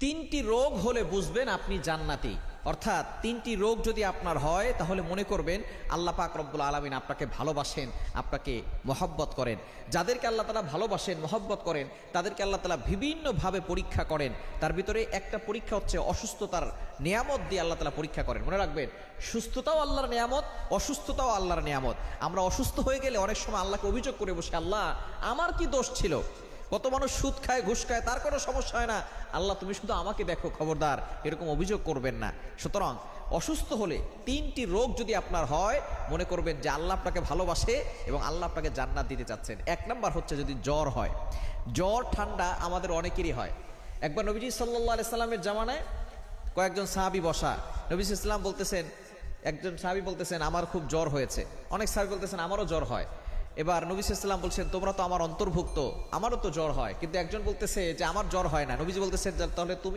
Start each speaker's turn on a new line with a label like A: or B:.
A: তিনটি রোগ হলে বুঝবেন আপনি জান্নাতি। অর্থাৎ তিনটি রোগ যদি আপনার হয় তাহলে মনে করবেন আল্লাহ পাক রব্বুল আলামিন আপনাকে ভালোবাসেন, আপনাকে মহব্বত করেন। যাদেরকে আল্লাহ তাআলা ভালোবাসেন, মহব্বত করেন, তাদেরকে আল্লাহ তাআলা বিভিন্নভাবে পরীক্ষা করেন। তার ভিতরে একটা পরীক্ষা হচ্ছে অসুস্থতার নিয়ামত দিয়ে আল্লাহ তাআলা পরীক্ষা করেন। মনে রাখবেন, সুস্থতাও আল্লাহর নিয়ামত, অসুস্থতাও আল্লাহর নিয়ামত। আমরা অসুস্থ হয়ে গেলে অনেক সময় আল্লাহকে অভিযোগ করে বসে, আল্লাহ আমার কি দোষ ছিল? কত মানুষ সুদ খায়, ঘুষ খায়, তার কোনো সমস্যা হয় না, আল্লাহ তুমি শুধু আমাকে দেখো, খবরদার এরকম অভিযোগ করবেন না। সুতরাং অসুস্থ হলে তিনটি রোগ যদি আপনার হয়, মনে করবেন যে আল্লাহ আপনাকে ভালোবাসে এবং আল্লাহ আপনাকে জান্নাত দিতে চাচ্ছেন। এক নাম্বার হচ্ছে যদি জ্বর হয়। জ্বর ঠান্ডা আমাদের অনেকেরই হয়। একবার নবীজি সাল্লাল্লাহু আলাইহি সাল্লামের জামানায় কয়েকজন সাহাবী বসা, নবী সাল্লাল্লাহু আলাইহি সাল্লাম বলতেছেন, একজন সাহাবী বলতেছেন আমার খুব জ্বর হয়েছে, অনেক সাহাবী বলতেছেন আমারও জ্বর হয়। এবার নবী সাল্লাল্লাহু আলাইহি ওয়াসাল্লাম বলছেন তোমরা তো আমার অন্তর্ভুক্ত, আমারও তো জ্বর হয়। কিন্তু একজন বলতেছে যে আমার জ্বর হয় না। নবীজি বলতেছেন তাহলে তুমি